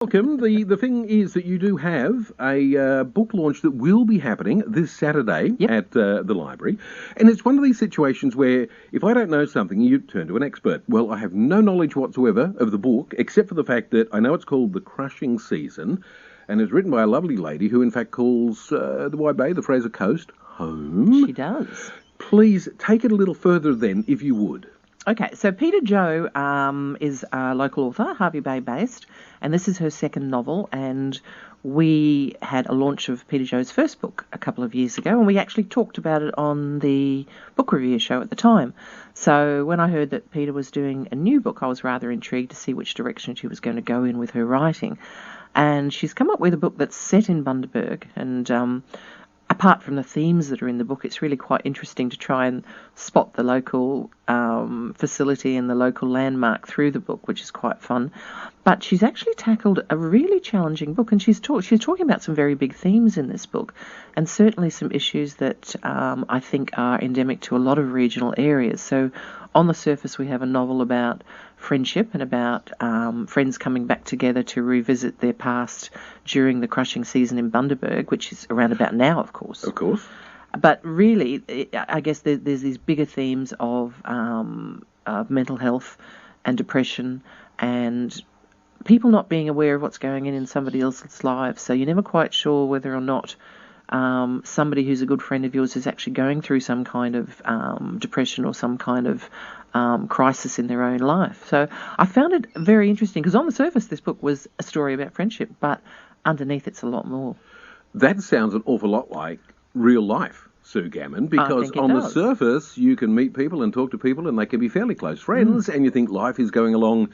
Welcome. The thing is that you do have a book launch that will be happening this Saturday Yep. at the library. And it's one of these situations where if I don't know something, you turn to an expert. Well, I have no knowledge whatsoever of the book, except for the fact that I know it's called The Crushing Season, and it's written by a lovely lady who, in fact, calls the Wide Bay, the Fraser Coast, home. She does. Please take it a little further then, if you would. Okay, so Peter Jo is a local author, Hervey Bay based, and this is her second novel, and we had a launch of Peter Jo's first book a couple of years ago, and we actually talked about it on the book review show at the time. So when I heard that Peter was doing a new book, I was rather intrigued to see which direction she was going to go in with her writing. And she's come up with a book that's set in Bundaberg, and apart from the themes that are in the book, it's really quite interesting to try and spot the local facility and the local landmark through the book, which is quite fun. But she's actually tackled a really challenging book, and she's talking about some very big themes in this book, and certainly some issues that I think are endemic to a lot of regional areas. So on the surface, we have a novel about friendship and about friends coming back together to revisit their past during the crushing season in Bundaberg, which is around about now, of course. Of course. But really, I guess there's these bigger themes of mental health and depression and people not being aware of what's going on in somebody else's life. So you're never quite sure whether or not somebody who's a good friend of yours is actually going through some kind of depression or some kind of crisis in their own life. So I found it very interesting because on the surface this book was a story about friendship, but underneath it's a lot more. That sounds an awful lot like real life, Sue Gammon, because on the surface you can meet people and talk to people and they can be fairly close friends and you think life is going along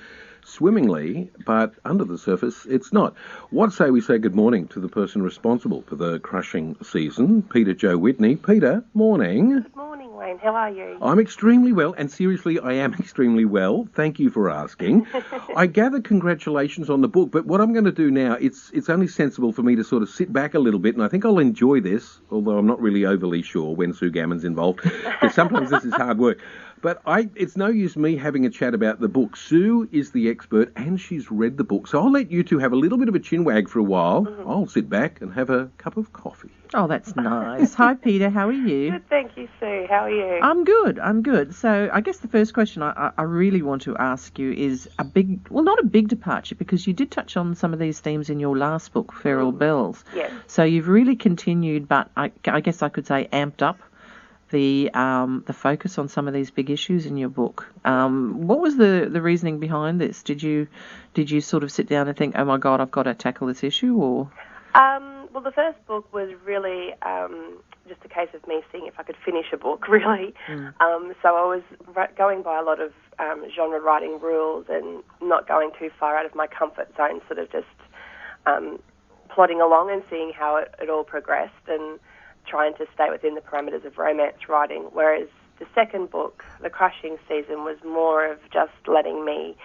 swimmingly, but under the surface it's not. What say we say good morning to the person responsible for the crushing season, Peter Jo Whitney. Peter, morning. Good morning, Wayne. How are you? I'm extremely well, and seriously, I am extremely well. Thank you for asking. I gather congratulations on the book, but what I'm going to do now, it's only sensible for me to sort of sit back a little bit, and I think I'll enjoy this, although I'm not really overly sure when Sue Gammon's involved, because sometimes this is hard work. But it's no use me having a chat about the book. Sue is the expert, and she's read the book, so I'll let you two have a little bit of a chinwag for a while. I'll sit back and have a cup of coffee. Oh, that's nice. Hi, Peter. How are you? Good, thank you, Sue. How are you? I'm good. So I guess the first question I really want to ask you is not a big departure, because you did touch on some of these themes in your last book, Feral Bells. Yes. So you've really continued, but I guess I could say amped up the focus on some of these big issues in your book. What was the reasoning behind this? Did you sort of sit down and think, oh my God, I've got to tackle this issue, or? Well, the first book was really just a case of me seeing if I could finish a book, really. So I was going by a lot of genre writing rules and not going too far out of my comfort zone, sort of just plodding along and seeing how it all progressed and trying to stay within the parameters of romance writing, whereas the second book, The Crushing Season, was more of just letting me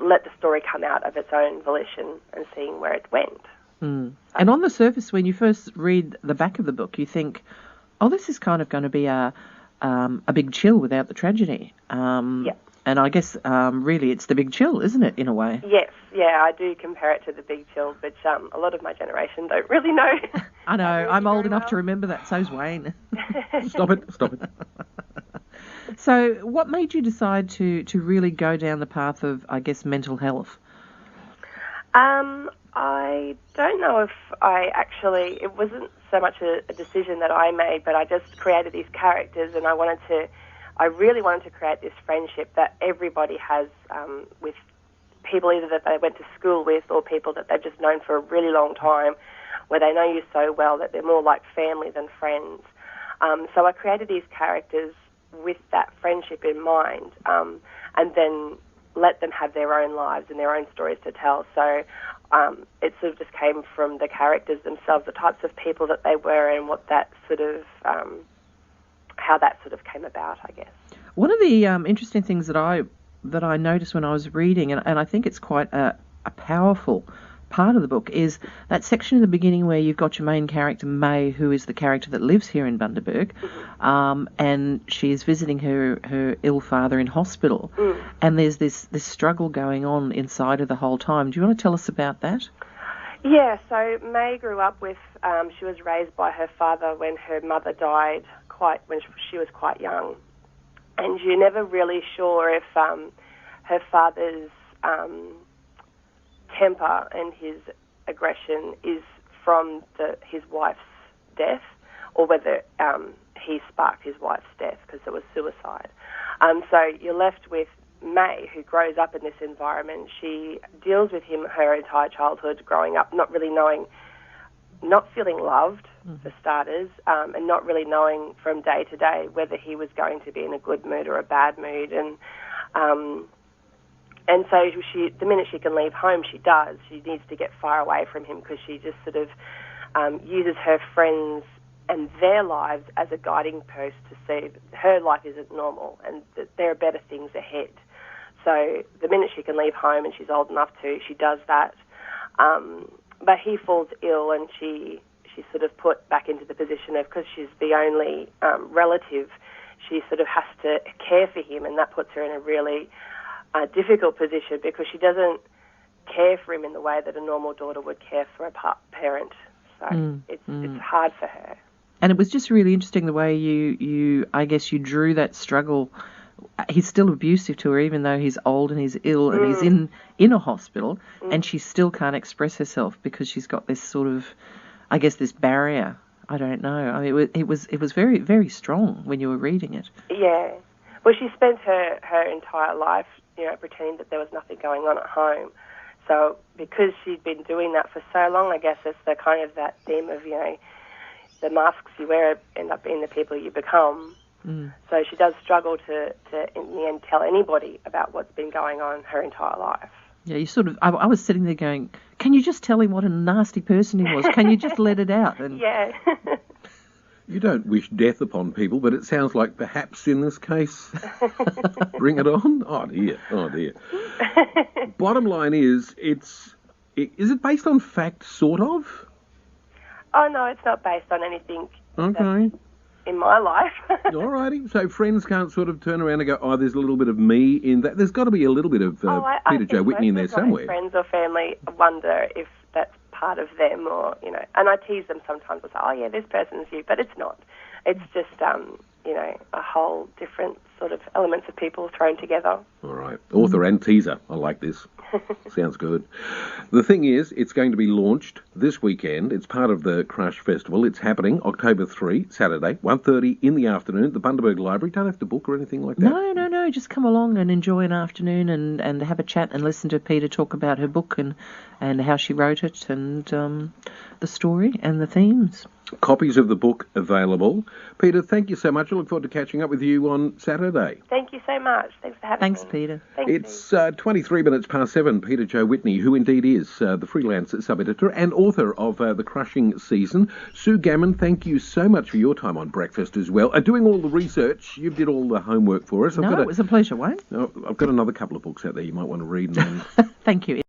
let the story come out of its own volition and seeing where it went. And on the surface, when you first read the back of the book, you think, oh, this is kind of going to be a big chill without the tragedy. Yeah. And I guess really it's the big chill, isn't it, in a way? Yes, yeah, I do compare it to the big chill, but a lot of my generation don't really know. I know, I'm old enough to remember that, so's Wayne. Stop it. So what made you decide to really go down the path of, I guess, mental health? I don't know if it wasn't so much a decision that I made, but I just created these characters and I really wanted to create this friendship that everybody has with people either that they went to school with or people that they've just known for a really long time, where they know you so well that they're more like family than friends. So I created these characters with that friendship in mind, and then let them have their own lives and their own stories to tell. So it sort of just came from the characters themselves, the types of people that they were and what that sort of, how that sort of came about, I guess. One of the interesting things that I noticed when I was reading, and I think it's quite a powerful part of the book is that section in the beginning where you've got your main character, May, who is the character that lives here in Bundaberg, and she is visiting her ill father in hospital. And there's this struggle going on inside her the whole time. Do you want to tell us about that? Yeah, so May grew up with, she was raised by her father when her mother died when she was quite young. And you're never really sure if her father's temper and his aggression is from his wife's death, or whether he sparked his wife's death because it was suicide. So you're left with May, who grows up in this environment. She deals with him her entire childhood, growing up not really knowing, not feeling loved, for starters, and not really knowing from day to day whether he was going to be in a good mood or a bad mood. And so the minute she can leave home, she does. She needs to get far away from him because she just sort of uses her friends and their lives as a guiding post to see that her life isn't normal and that there are better things ahead. So the minute she can leave home, and she's old enough to, she does that. But he falls ill, and she's sort of put back into the position of, because she's the only relative, she sort of has to care for him, and that puts her in a really difficult position because she doesn't care for him in the way that a normal daughter would care for a parent. So it's hard for her. And it was just really interesting the way you I guess you drew that struggle. He's still abusive to her, even though he's old and he's ill and he's in a hospital, and she still can't express herself because she's got this sort of, I guess, this barrier. I don't know. I mean, it was very, very strong when you were reading it. Yeah. Well, she spent her entire life, pretending that there was nothing going on at home. So because she'd been doing that for so long, I guess it's the kind of that theme of, the masks you wear end up being the people you become. So she does struggle to in the end tell anybody about what's been going on her entire life. Yeah, you sort of. I was sitting there going, "Can you just tell him what a nasty person he was? Can you just let it out?" And yeah. You don't wish death upon people, but it sounds like perhaps in this case, bring it on. Oh dear. Bottom line is it based on fact, sort of? Oh no, it's not based on anything. Okay. In my life. Alrighty. So friends can't sort of turn around and go, oh, there's a little bit of me in that. There's got to be a little bit of Peter Joe Whitney in there somewhere. Friends or family wonder if that's part of them, or and I tease them sometimes. I say, oh yeah, this person's you, but it's not. It's just a whole different sort of elements of people thrown together. All right. Author and teaser. I like this. Sounds good. The thing is, it's going to be launched this weekend. It's part of the Crush Festival. It's happening October 3, Saturday, 1:30 in the afternoon at the Bundaberg Library. Don't have to book or anything like that. No. Just come along and enjoy an afternoon and have a chat and listen to Peter talk about her book and how she wrote it and the story and the themes. Copies of the book available. Peter, thank you so much. I look forward to catching up with you on Saturday. Thank you so much. Thanks for having me. Thanks, Peter. It's 23 minutes past 7. Peter Joe Whitney, who indeed is the freelance sub-editor and author of The Crushing Season. Sue Gammon, thank you so much for your time on Breakfast as well. Doing all the research, you did all the homework for us. It was a pleasure, Wayne. I've got another couple of books out there you might want to read. Thank you.